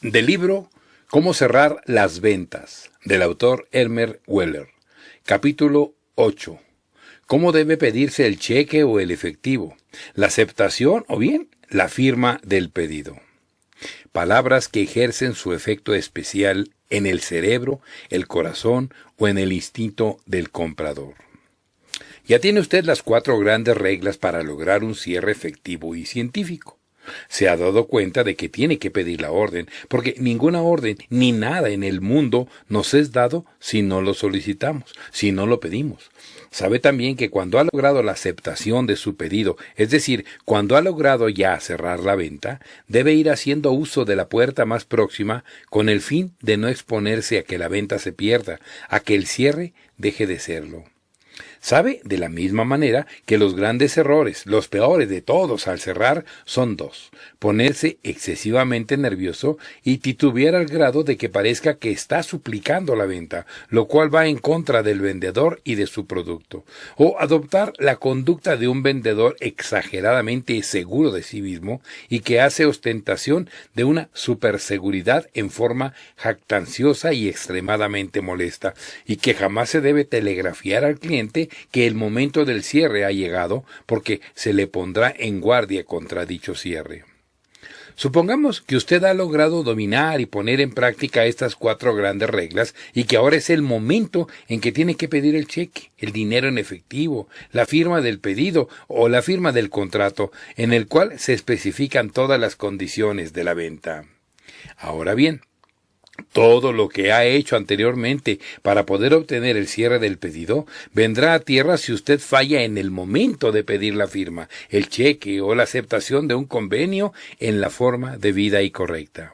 Del libro Cómo cerrar las ventas, del autor Elmer Weller. Capítulo 8. ¿Cómo debe pedirse el cheque o el efectivo? ¿La aceptación o bien la firma del pedido? Palabras que ejercen su efecto especial en el cerebro, el corazón o en el instinto del comprador. Ya tiene usted las 4 grandes reglas para lograr un cierre efectivo y científico. Se ha dado cuenta de que tiene que pedir la orden, porque ninguna orden ni nada en el mundo nos es dado si no lo solicitamos, si no lo pedimos. Sabe también que cuando ha logrado la aceptación de su pedido, es decir, cuando ha logrado ya cerrar la venta, debe ir haciendo uso de la puerta más próxima con el fin de no exponerse a que la venta se pierda, a que el cierre deje de serlo. Sabe de la misma manera que los grandes errores, los peores de todos al cerrar, son 2. Ponerse excesivamente nervioso y titubear al grado de que parezca que está suplicando la venta, lo cual va en contra del vendedor y de su producto. O adoptar la conducta de un vendedor exageradamente seguro de sí mismo y que hace ostentación de una superseguridad en forma jactanciosa y extremadamente molesta, y que jamás se debe telegrafiar al cliente que el momento del cierre ha llegado, porque se le pondrá en guardia contra dicho cierre. Supongamos que usted ha logrado dominar y poner en práctica estas 4 grandes reglas y que ahora es el momento en que tiene que pedir el cheque, el dinero en efectivo, la firma del pedido o la firma del contrato, en el cual se especifican todas las condiciones de la venta. Ahora bien, todo lo que ha hecho anteriormente para poder obtener el cierre del pedido vendrá a tierra si usted falla en el momento de pedir la firma, el cheque o la aceptación de un convenio en la forma debida y correcta.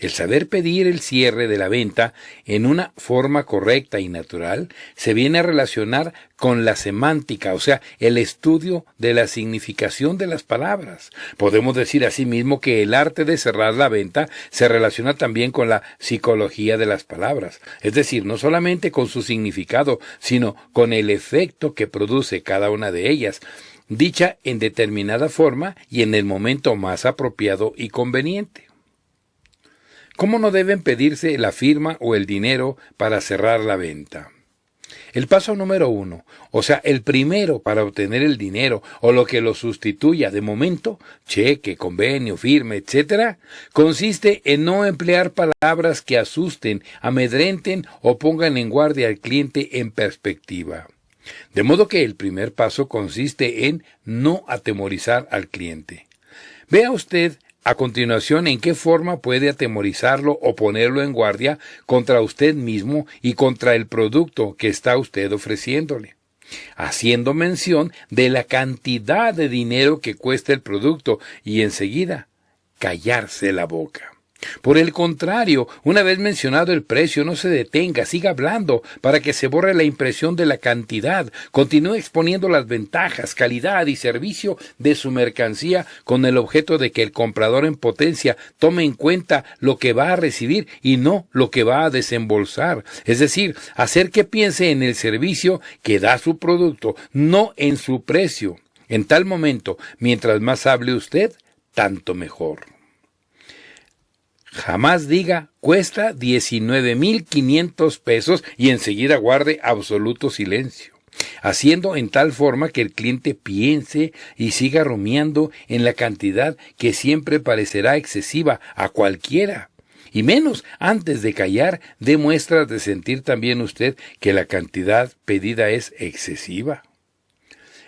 El saber pedir el cierre de la venta en una forma correcta y natural se viene a relacionar con la semántica, o sea, el estudio de la significación de las palabras. Podemos decir asimismo que el arte de cerrar la venta se relaciona también con la psicología de las palabras, es decir, no solamente con su significado, sino con el efecto que produce cada una de ellas, dicha en determinada forma y en el momento más apropiado y conveniente. ¿Cómo no deben pedirse la firma o el dinero para cerrar la venta? El paso número 1, o sea, el primero para obtener el dinero o lo que lo sustituya de momento, cheque, convenio, firma, etc., consiste en no emplear palabras que asusten, amedrenten o pongan en guardia al cliente en perspectiva. De modo que el primer paso consiste en no atemorizar al cliente. Vea usted a continuación en qué forma puede atemorizarlo o ponerlo en guardia contra usted mismo y contra el producto que está usted ofreciéndole, haciendo mención de la cantidad de dinero que cuesta el producto y enseguida callarse la boca. Por el contrario, una vez mencionado el precio, no se detenga, siga hablando para que se borre la impresión de la cantidad. Continúe exponiendo las ventajas, calidad y servicio de su mercancía con el objeto de que el comprador en potencia tome en cuenta lo que va a recibir y no lo que va a desembolsar. Es decir, hacer que piense en el servicio que da su producto, no en su precio. En tal momento, mientras más hable usted, tanto mejor. Jamás diga, cuesta 19,500 pesos y enseguida guarde absoluto silencio, haciendo en tal forma que el cliente piense y siga rumiando en la cantidad que siempre parecerá excesiva a cualquiera. Y menos, antes de callar, dé muestras de sentir también usted que la cantidad pedida es excesiva.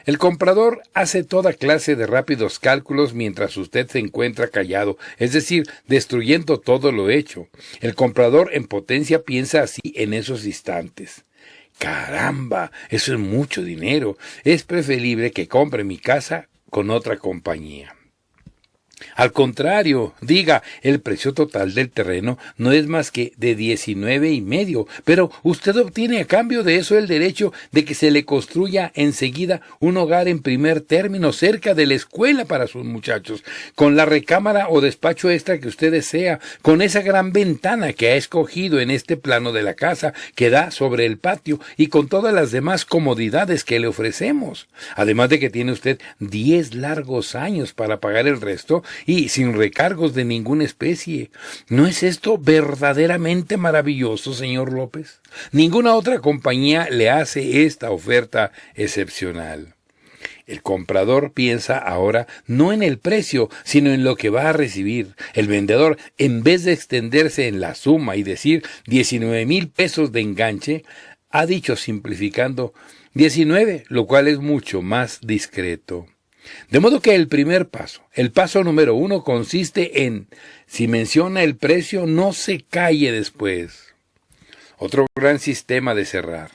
El comprador hace toda clase de rápidos cálculos mientras usted se encuentra callado, es decir, destruyendo todo lo hecho. El comprador en potencia piensa así en esos instantes. ¡Caramba! Eso es mucho dinero. Es preferible que compre mi casa con otra compañía. Al contrario, diga, el precio total del terreno no es más que de 19,5, pero usted obtiene a cambio de eso el derecho de que se le construya enseguida un hogar en primer término cerca de la escuela para sus muchachos, con la recámara o despacho extra que usted desea, con esa gran ventana que ha escogido en este plano de la casa que da sobre el patio y con todas las demás comodidades que le ofrecemos. Además de que tiene usted 10 largos años para pagar el resto, y sin recargos de ninguna especie. ¿No es esto verdaderamente maravilloso, señor López? Ninguna otra compañía le hace esta oferta excepcional. El comprador piensa ahora no en el precio, sino en lo que va a recibir. El vendedor, en vez de extenderse en la suma y decir 19,000 pesos de enganche, ha dicho simplificando 19, lo cual es mucho más discreto. De modo que el primer paso, el paso número 1, consiste en, si menciona el precio, no se calle después. Otro gran sistema de cerrar.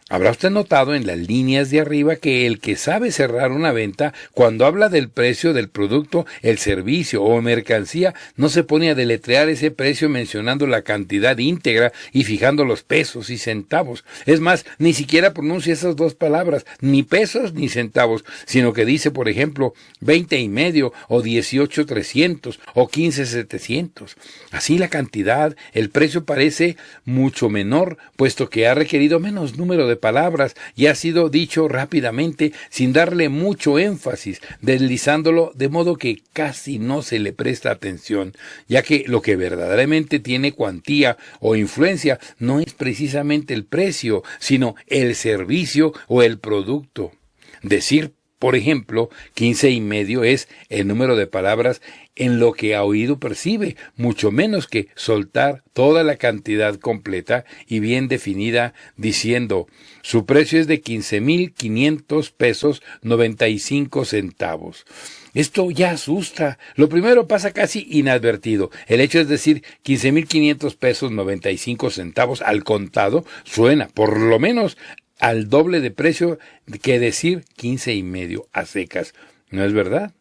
Habrá usted notado en las líneas de arriba que el que sabe cerrar una venta, cuando habla del precio del producto, el servicio o mercancía, no se pone a deletrear ese precio mencionando la cantidad íntegra y fijando los pesos y centavos. Es más, ni siquiera pronuncia esas dos palabras, ni pesos ni centavos, sino que dice, por ejemplo, 20,5 o 18,300 o 15,700. Así la cantidad, el precio parece mucho menor, puesto que ha requerido menos número de palabras y ha sido dicho rápidamente sin darle mucho énfasis, deslizándolo de modo que casi no se le presta atención, ya que lo que verdaderamente tiene cuantía o influencia no es precisamente el precio, sino el servicio o el producto. Decir, por ejemplo, 15,5 es el número de palabras en lo que a oído percibe, mucho menos que soltar toda la cantidad completa y bien definida diciendo, su precio es de 15,500 pesos 95 centavos. Esto ya asusta. Lo primero pasa casi inadvertido. El hecho es decir 15,500 pesos 95 centavos al contado suena, por lo menos, al doble de precio que decir 15,5 a secas. ¿No es verdad?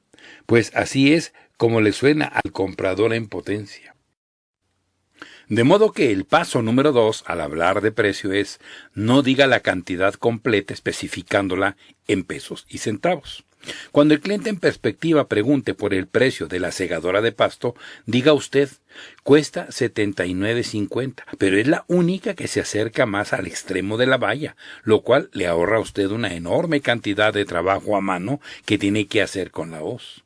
Pues así es como le suena al comprador en potencia. De modo que el paso número 2 al hablar de precio es no diga la cantidad completa especificándola en pesos y centavos. Cuando el cliente en perspectiva pregunte por el precio de la segadora de pasto, diga usted, cuesta 79.50, pero es la única que se acerca más al extremo de la valla, lo cual le ahorra a usted una enorme cantidad de trabajo a mano que tiene que hacer con la hoz.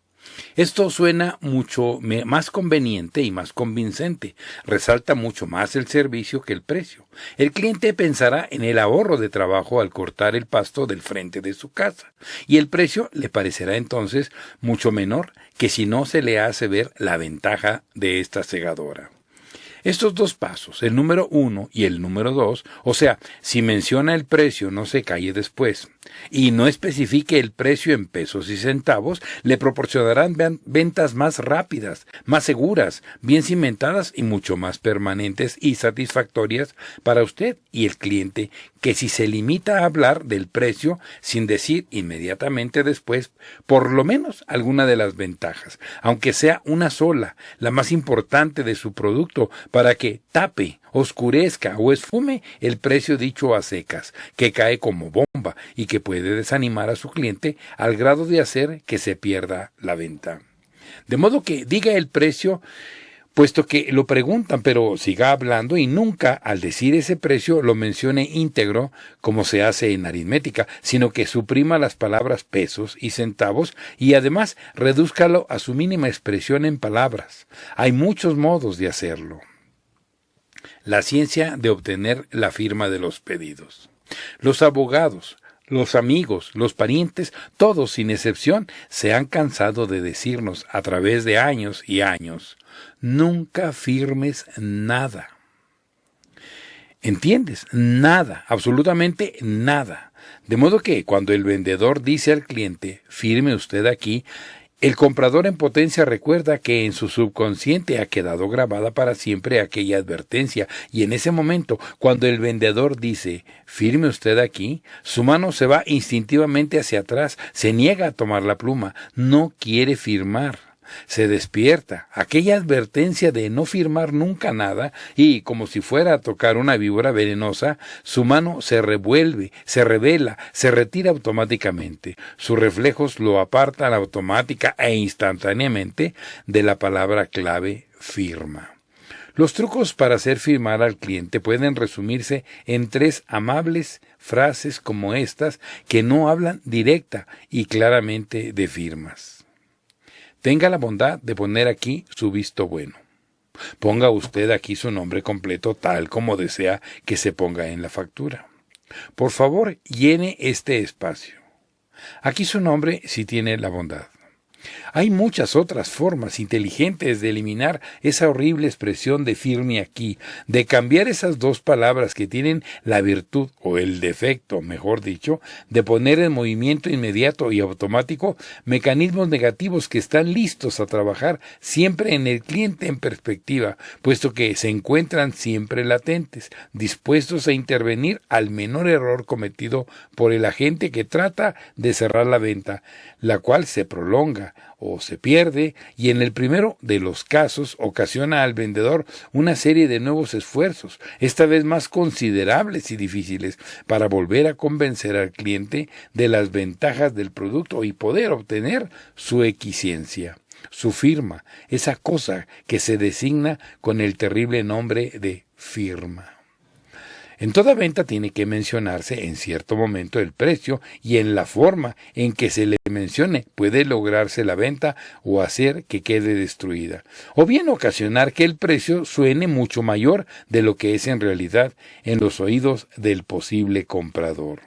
Esto suena mucho más conveniente y más convincente, resalta mucho más el servicio que el precio. El cliente pensará en el ahorro de trabajo al cortar el pasto del frente de su casa, y el precio le parecerá entonces mucho menor que si no se le hace ver la ventaja de esta segadora. Estos dos pasos, el número 1 y el número 2, o sea, si menciona el precio no se calle después, y no especifique el precio en pesos y centavos, le proporcionarán ventas más rápidas, más seguras, bien cimentadas y mucho más permanentes y satisfactorias para usted y el cliente, que si se limita a hablar del precio sin decir inmediatamente después, por lo menos alguna de las ventajas, aunque sea una sola, la más importante de su producto, para que tape, oscurezca o esfume el precio dicho a secas, que cae como bomba y que puede desanimar a su cliente al grado de hacer que se pierda la venta. De modo que diga el precio, puesto que lo preguntan, pero siga hablando y nunca al decir ese precio lo mencione íntegro como se hace en aritmética, sino que suprima las palabras pesos y centavos y además redúzcalo a su mínima expresión en palabras. Hay muchos modos de hacerlo. La ciencia de obtener la firma de los pedidos. Los abogados, los amigos, los parientes, todos sin excepción, se han cansado de decirnos a través de años y años, nunca firmes nada. ¿Entiendes? Nada, absolutamente nada. De modo que cuando el vendedor dice al cliente, firme usted aquí, el comprador en potencia recuerda que en su subconsciente ha quedado grabada para siempre aquella advertencia, y en ese momento, cuando el vendedor dice, firme usted aquí, su mano se va instintivamente hacia atrás, se niega a tomar la pluma, no quiere firmar. Se despierta aquella advertencia de no firmar nunca nada y, como si fuera a tocar una víbora venenosa, su mano se revuelve, se revela, se retira automáticamente. Sus reflejos lo apartan automática e instantáneamente de la palabra clave firma. Los trucos para hacer firmar al cliente pueden resumirse en 3 amables frases como estas que no hablan directa y claramente de firmas. tenga la bondad de poner aquí su visto bueno. Ponga usted aquí su nombre completo tal como desea que se ponga en la factura. Por favor, llene este espacio. Aquí su nombre si tiene la bondad. Hay muchas otras formas inteligentes de eliminar esa horrible expresión de firme aquí, de cambiar esas dos palabras que tienen la virtud o el defecto, mejor dicho, de poner en movimiento inmediato y automático mecanismos negativos que están listos a trabajar siempre en el cliente en perspectiva, puesto que se encuentran siempre latentes, dispuestos a intervenir al menor error cometido por el agente que trata de cerrar la venta, la cual se prolonga o se pierde, y en el primero de los casos ocasiona al vendedor una serie de nuevos esfuerzos, esta vez más considerables y difíciles, para volver a convencer al cliente de las ventajas del producto y poder obtener su equiciencia, su firma, esa cosa que se designa con el terrible nombre de firma. En toda venta tiene que mencionarse en cierto momento el precio, y en la forma en que se le mencione puede lograrse la venta o hacer que quede destruida, o bien ocasionar que el precio suene mucho mayor de lo que es en realidad en los oídos del posible comprador.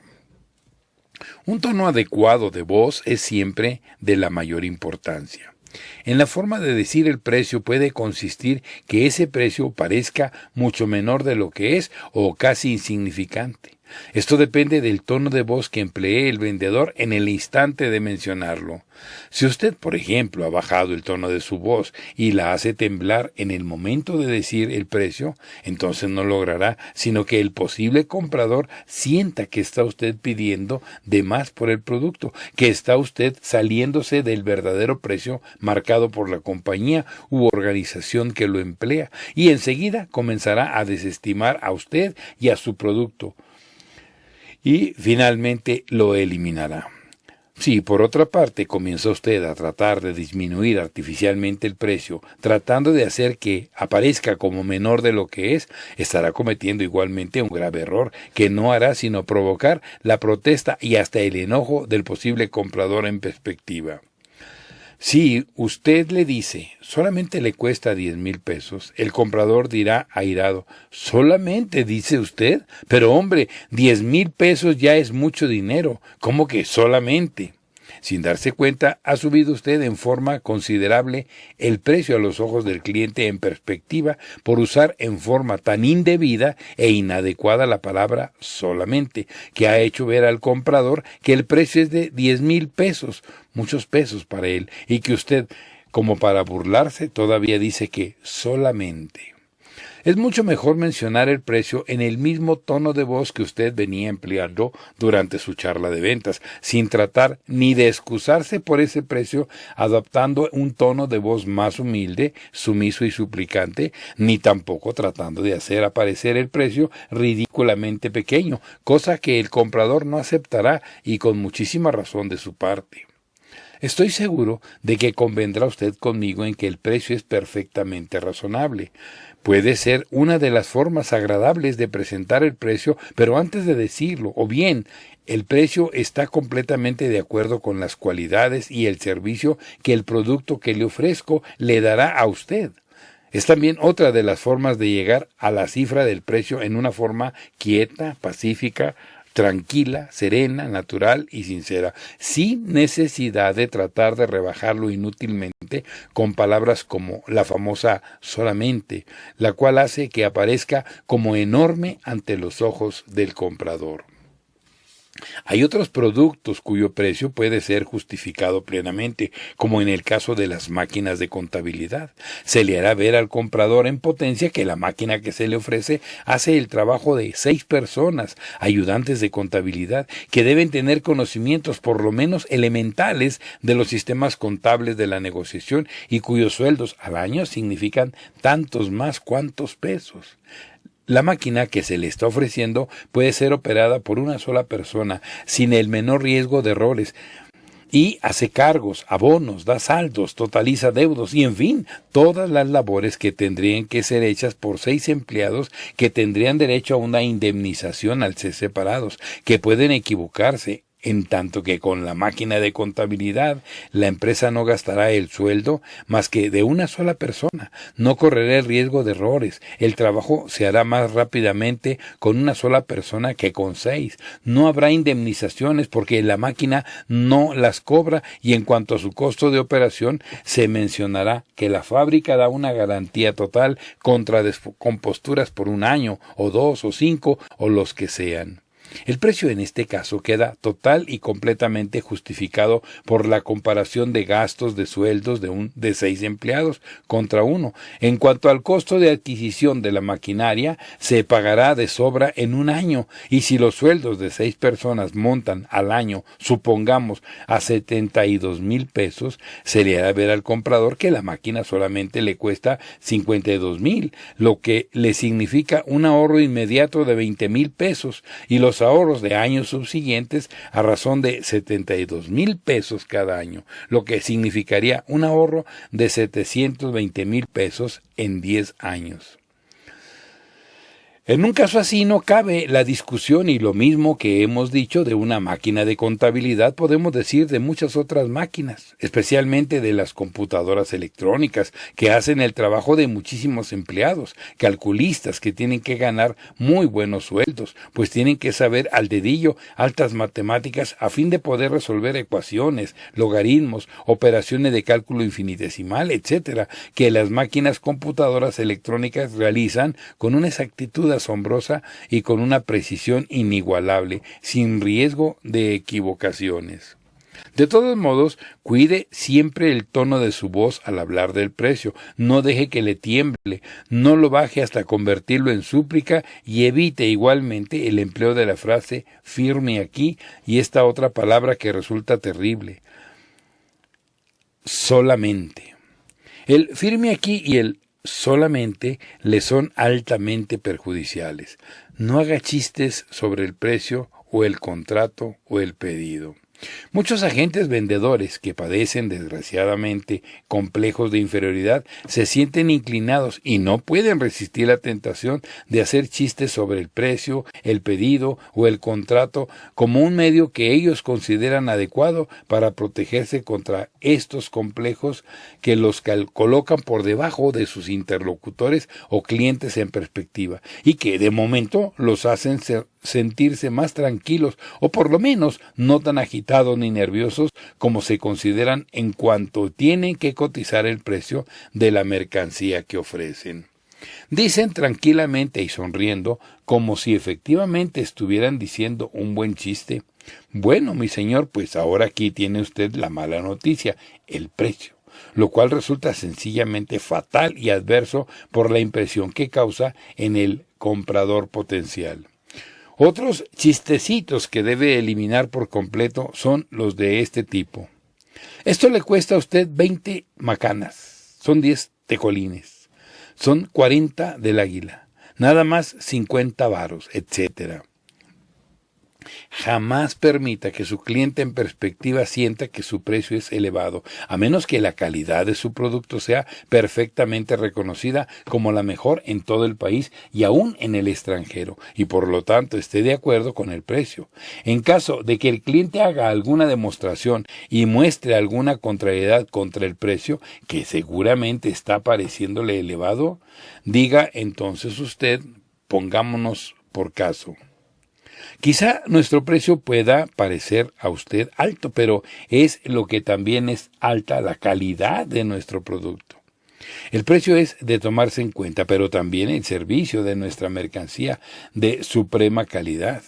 Un tono adecuado de voz es siempre de la mayor importancia. En la forma de decir el precio puede consistir que ese precio parezca mucho menor de lo que es o casi insignificante. Esto depende del tono de voz que emplee el vendedor en el instante de mencionarlo. Si usted, por ejemplo, ha bajado el tono de su voz y la hace temblar en el momento de decir el precio, entonces no logrará sino que el posible comprador sienta que está usted pidiendo de más por el producto, que está usted saliéndose del verdadero precio marcado por la compañía u organización que lo emplea, y enseguida comenzará a desestimar a usted y a su producto, y finalmente lo eliminará. Si por otra parte comienza usted a tratar de disminuir artificialmente el precio, tratando de hacer que aparezca como menor de lo que es, estará cometiendo igualmente un grave error que no hará sino provocar la protesta y hasta el enojo del posible comprador en perspectiva. Si usted le dice, solamente le cuesta 10,000 pesos, el comprador dirá airado, ¿solamente dice usted? Pero hombre, 10,000 pesos ya es mucho dinero, ¿cómo que solamente? Sin darse cuenta, ha subido usted en forma considerable el precio a los ojos del cliente en perspectiva por usar en forma tan indebida e inadecuada la palabra solamente, que ha hecho ver al comprador que el precio es de 10,000 pesos, muchos pesos para él, y que usted, como para burlarse, todavía dice que solamente. Es mucho mejor mencionar el precio en el mismo tono de voz que usted venía empleando durante su charla de ventas, sin tratar ni de excusarse por ese precio, adoptando un tono de voz más humilde, sumiso y suplicante, ni tampoco tratando de hacer aparecer el precio ridículamente pequeño, cosa que el comprador no aceptará, y con muchísima razón de su parte. Estoy seguro de que convendrá usted conmigo en que el precio es perfectamente razonable. Puede ser una de las formas agradables de presentar el precio, pero antes de decirlo, o bien, el precio está completamente de acuerdo con las cualidades y el servicio que el producto que le ofrezco le dará a usted. Es también otra de las formas de llegar a la cifra del precio en una forma quieta, pacífica, tranquila, serena, natural y sincera, sin necesidad de tratar de rebajarlo inútilmente con palabras como la famosa solamente, la cual hace que aparezca como enorme ante los ojos del comprador. Hay otros productos cuyo precio puede ser justificado plenamente, como en el caso de las máquinas de contabilidad. Se le hará ver al comprador en potencia que la máquina que se le ofrece hace el trabajo de 6 personas, ayudantes de contabilidad, que deben tener conocimientos por lo menos elementales de los sistemas contables de la negociación y cuyos sueldos al año significan tantos más cuantos pesos. La máquina que se le está ofreciendo puede ser operada por una sola persona sin el menor riesgo de errores, y hace cargos, abonos, da saldos, totaliza deudos y, en fin, todas las labores que tendrían que ser hechas por 6 empleados que tendrían derecho a una indemnización al ser separados, que pueden equivocarse En tanto que con la máquina de contabilidad, la empresa no gastará el sueldo más que de una sola persona, no correrá el riesgo de errores, el trabajo se hará más rápidamente con una sola persona que con 6, no habrá indemnizaciones porque la máquina no las cobra y en cuanto a su costo de operación, se mencionará que la fábrica da una garantía total contra descomposturas por 1 año, o 2, o 5, o los que sean. El precio en este caso queda total y completamente justificado por la comparación de gastos de sueldos de 6 empleados contra 1. En cuanto al costo de adquisición de la maquinaria, se pagará de sobra en 1 año, y si los sueldos de 6 personas montan al año, supongamos, a 72,000 pesos, se le hará ver al comprador que la máquina solamente le cuesta 52,000, lo que le significa un ahorro inmediato de 20,000 pesos, y los ahorros de años subsiguientes a razón de 72,000 pesos cada año, lo que significaría un ahorro de 720,000 pesos en 10 años. En un caso así no cabe la discusión, y lo mismo que hemos dicho de una máquina de contabilidad podemos decir de muchas otras máquinas, especialmente de las computadoras electrónicas, que hacen el trabajo de muchísimos empleados, calculistas que tienen que ganar muy buenos sueldos, pues tienen que saber al dedillo altas matemáticas a fin de poder resolver ecuaciones, logaritmos, operaciones de cálculo infinitesimal, etcétera, que las máquinas computadoras electrónicas realizan con una exactitud asombrosa y con una precisión inigualable, sin riesgo de equivocaciones. De todos modos, cuide siempre el tono de su voz al hablar del precio, no deje que le tiemble, no lo baje hasta convertirlo en súplica, y evite igualmente el empleo de la frase firme aquí y esta otra palabra que resulta terrible: solamente. El firme aquí y el solamente le son altamente perjudiciales. No haga chistes sobre el precio o el contrato o el pedido. Muchos agentes vendedores que padecen desgraciadamente complejos de inferioridad se sienten inclinados y no pueden resistir la tentación de hacer chistes sobre el precio, el pedido o el contrato como un medio que ellos consideran adecuado para protegerse contra estos complejos que los colocan por debajo de sus interlocutores o clientes en perspectiva, y que de momento los hacen sentirse más tranquilos, o por lo menos no tan agitados ni nerviosos como se consideran en cuanto tienen que cotizar el precio de la mercancía que ofrecen. Dicen tranquilamente y sonriendo, como si efectivamente estuvieran diciendo un buen chiste: bueno, mi señor, pues ahora aquí tiene usted la mala noticia, el precio, lo cual resulta sencillamente fatal y adverso por la impresión que causa en el comprador potencial. Otros chistecitos que debe eliminar por completo son los de este tipo: esto le cuesta a usted 20 macanas, son 10 tecolines, son 40 del Águila, nada más 50 varos, etcétera. Jamás permita que su cliente en perspectiva sienta que su precio es elevado, a menos que la calidad de su producto sea perfectamente reconocida como la mejor en todo el país y aún en el extranjero, y por lo tanto esté de acuerdo con el precio. En caso de que el cliente haga alguna demostración y muestre alguna contrariedad contra el precio, que seguramente está pareciéndole elevado, diga entonces usted: pongámonos por caso. Quizá nuestro precio pueda parecer a usted alto, pero es lo que también es alta la calidad de nuestro producto. El precio es de tomarse en cuenta, pero también el servicio de nuestra mercancía de suprema calidad.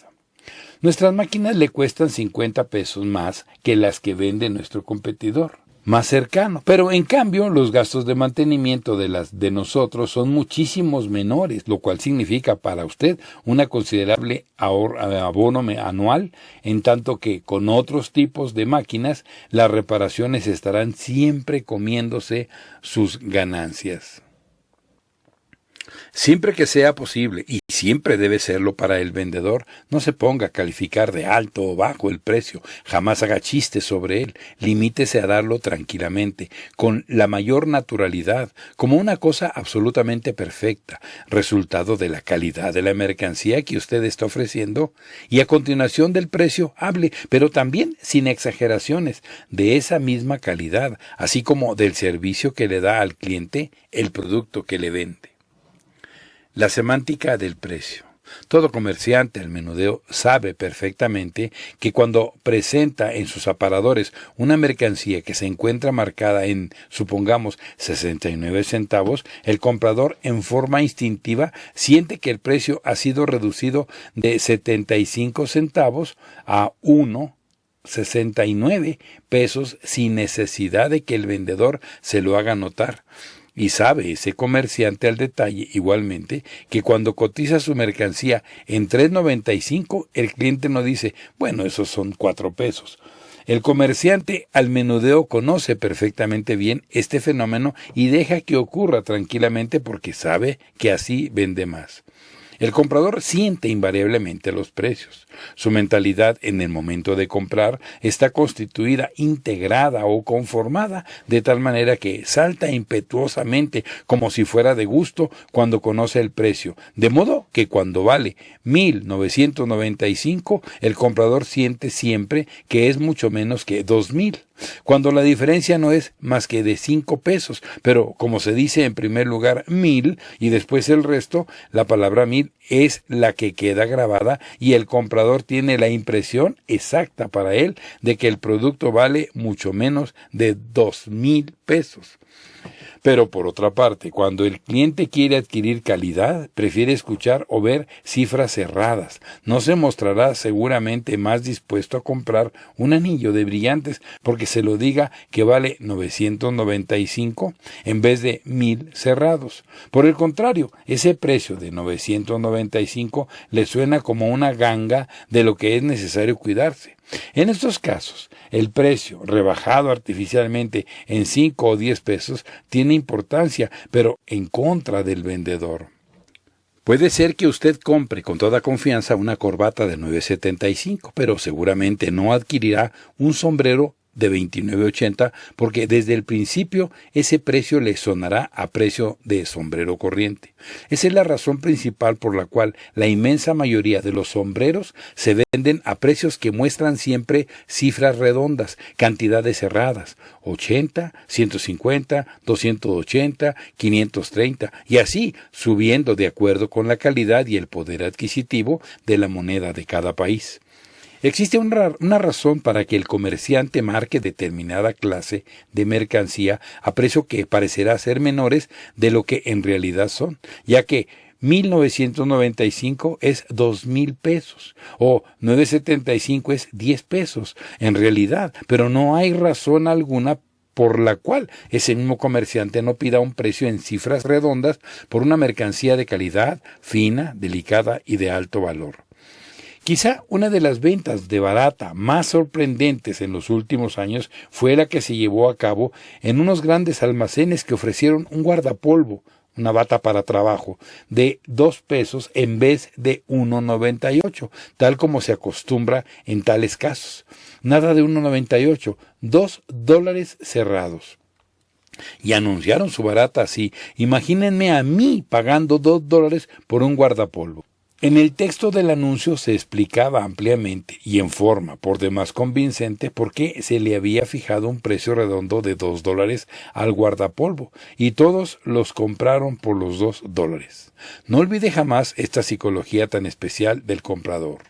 Nuestras máquinas le cuestan 50 pesos más que las que vende nuestro competidor más cercano, pero en cambio los gastos de mantenimiento de las de nosotros son muchísimos menores, lo cual significa para usted una considerable abono anual, en tanto que con otros tipos de máquinas las reparaciones estarán siempre comiéndose sus ganancias. Siempre que sea posible, y siempre debe serlo para el vendedor, no se ponga a calificar de alto o bajo el precio, jamás haga chistes sobre él, limítese a darlo tranquilamente, con la mayor naturalidad, como una cosa absolutamente perfecta, resultado de la calidad de la mercancía que usted está ofreciendo, y a continuación del precio hable, pero también sin exageraciones, de esa misma calidad, así como del servicio que le da al cliente el producto que le vende. La semántica del precio. Todo comerciante al menudeo sabe perfectamente que cuando presenta en sus aparadores una mercancía que se encuentra marcada en, supongamos, 69 centavos, el comprador en forma instintiva siente que el precio ha sido reducido de 75 centavos a 1,69 pesos sin necesidad de que el vendedor se lo haga notar. Y sabe ese comerciante al detalle igualmente que cuando cotiza su mercancía en $3.95, el cliente no dice, bueno, esos son 4 pesos. El comerciante al menudeo conoce perfectamente bien este fenómeno y deja que ocurra tranquilamente porque sabe que así vende más. El comprador siente invariablemente los precios. Su mentalidad en el momento de comprar está constituida, integrada o conformada de tal manera que salta impetuosamente como si fuera de gusto cuando conoce el precio. De modo que cuando vale 1,995, el comprador siente siempre que es mucho menos que 2,000. Cuando la diferencia no es más que de 5 pesos, pero como se dice en primer lugar 1,000 y después el resto, la palabra 1,000 es la que queda grabada y el comprador tiene la impresión exacta para él de que el producto vale mucho menos de 2,000 pesos. Pero por otra parte, cuando el cliente quiere adquirir calidad, prefiere escuchar o ver cifras cerradas. No se mostrará seguramente más dispuesto a comprar un anillo de brillantes porque se lo diga que vale 995 en vez de 1,000 cerrados. Por el contrario, ese precio de 995 le suena como una ganga de lo que es necesario cuidarse. En estos casos, el precio, rebajado artificialmente en 5 o 10 pesos, tiene importancia, pero en contra del vendedor. Puede ser que usted compre con toda confianza una corbata de $9.75, pero seguramente no adquirirá un sombrero de $29.80 porque desde el principio ese precio le sonará a precio de sombrero corriente. Esa es la razón principal por la cual la inmensa mayoría de los sombreros se venden a precios que muestran siempre cifras redondas, cantidades cerradas, 80, 150, 280, 530 y así subiendo de acuerdo con la calidad y el poder adquisitivo de la moneda de cada país. Existe una razón para que el comerciante marque determinada clase de mercancía a precio que parecerá ser menores de lo que en realidad son, ya que 1,995 es 2,000 pesos o 975 es 10 pesos en realidad, pero no hay razón alguna por la cual ese mismo comerciante no pida un precio en cifras redondas por una mercancía de calidad, fina, delicada y de alto valor. Quizá una de las ventas de barata más sorprendentes en los últimos años fue la que se llevó a cabo en unos grandes almacenes que ofrecieron un guardapolvo, una bata para trabajo, de 2 pesos en vez de 1,98, tal como se acostumbra en tales casos. Nada de 1,98, $2 cerrados. Y anunciaron su barata así. Imagínense a mí pagando $2 por un guardapolvo. En el texto del anuncio se explicaba ampliamente y en forma por demás convincente por qué se le había fijado un precio redondo de $2 al guardapolvo y todos los compraron por los $2. No olvide jamás esta psicología tan especial del comprador.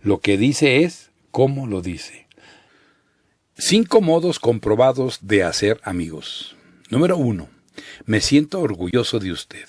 Lo que dice es cómo lo dice. 5 modos comprobados de hacer amigos. Número 1. Me siento orgulloso de usted.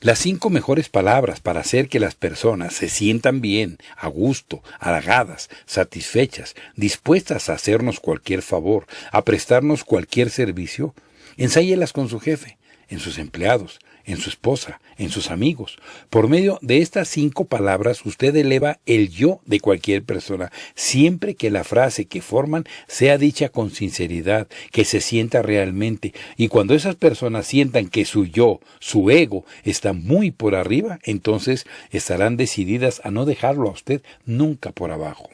Las 5 mejores palabras para hacer que las personas se sientan bien, a gusto, halagadas, satisfechas, dispuestas a hacernos cualquier favor, a prestarnos cualquier servicio, ensállelas con su jefe. en sus empleados, en su esposa, en sus amigos. Por medio de estas 5 palabras, usted eleva el yo de cualquier persona, siempre que la frase que forman sea dicha con sinceridad, que se sienta realmente. Y cuando esas personas sientan que su yo, su ego, está muy por arriba, entonces estarán decididas a no dejarlo a usted nunca por abajo.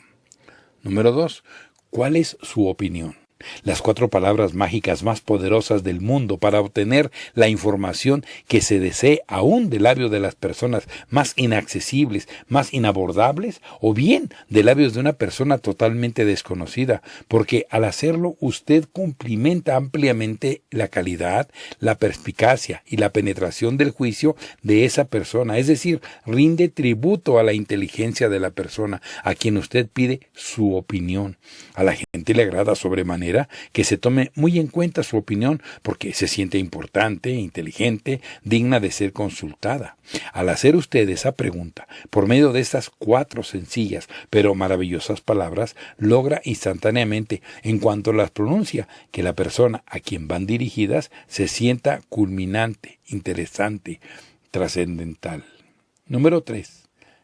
Número 2. ¿Cuál es su opinión? Las 4 palabras mágicas más poderosas del mundo para obtener la información que se desee aún de labios de las personas más inaccesibles, más inabordables, o bien de labios de una persona totalmente desconocida, porque al hacerlo usted cumplimenta ampliamente la calidad, la perspicacia y la penetración del juicio de esa persona, es decir, rinde tributo a la inteligencia de la persona a quien usted pide su opinión. A la gente le agrada sobremanera que se tome muy en cuenta su opinión porque se siente importante, inteligente, digna de ser consultada. Al hacer usted esa pregunta, por medio de estas 4 sencillas pero maravillosas palabras, logra instantáneamente, en cuanto las pronuncia, que la persona a quien van dirigidas se sienta culminante, interesante, trascendental. Número 3.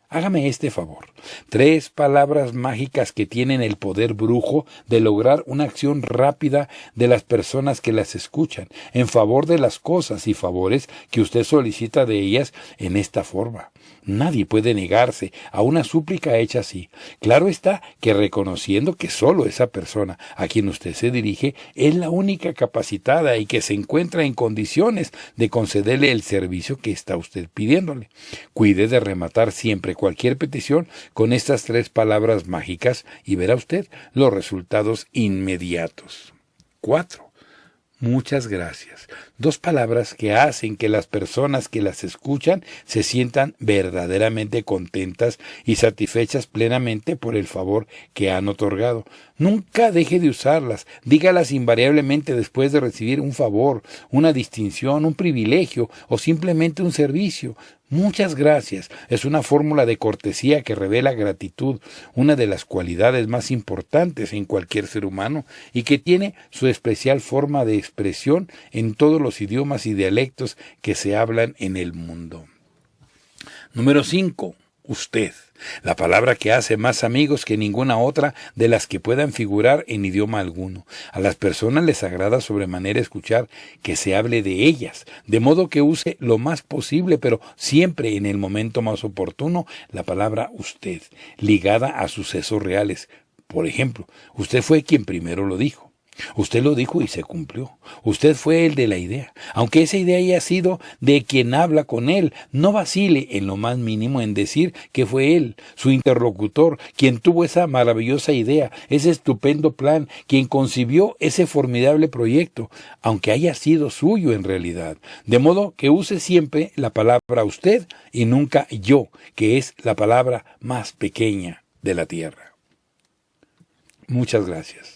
Hágame este favor. 3 palabras mágicas que tienen el poder brujo de lograr una acción rápida de las personas que las escuchan, en favor de las cosas y favores que usted solicita de ellas en esta forma. Nadie puede negarse a una súplica hecha así. Claro está que reconociendo que solo esa persona a quien usted se dirige es la única capacitada y que se encuentra en condiciones de concederle el servicio que está usted pidiéndole. Cuide de rematar siempre cualquier petición con estas 3 palabras mágicas y verá usted los resultados inmediatos. 4. Muchas gracias. 2 palabras que hacen que las personas que las escuchan se sientan verdaderamente contentas y satisfechas plenamente por el favor que han otorgado. Nunca deje de usarlas. Dígalas invariablemente después de recibir un favor, una distinción, un privilegio o simplemente un servicio. Muchas gracias. Es una fórmula de cortesía que revela gratitud, una de las cualidades más importantes en cualquier ser humano y que tiene su especial forma de expresión en todos los idiomas y dialectos que se hablan en el mundo. Número 5. Usted. La palabra que hace más amigos que ninguna otra de las que puedan figurar en idioma alguno. A las personas les agrada sobremanera escuchar que se hable de ellas, de modo que use lo más posible, pero siempre en el momento más oportuno, la palabra usted, ligada a sucesos reales. Por ejemplo, usted fue quien primero lo dijo. Usted lo dijo y se cumplió. Usted fue el de la idea. Aunque esa idea haya sido de quien habla con él, no vacile en lo más mínimo en decir que fue él, su interlocutor, quien tuvo esa maravillosa idea, ese estupendo plan, quien concibió ese formidable proyecto, aunque haya sido suyo en realidad. De modo que use siempre la palabra usted y nunca yo, que es la palabra más pequeña de la tierra. Muchas gracias.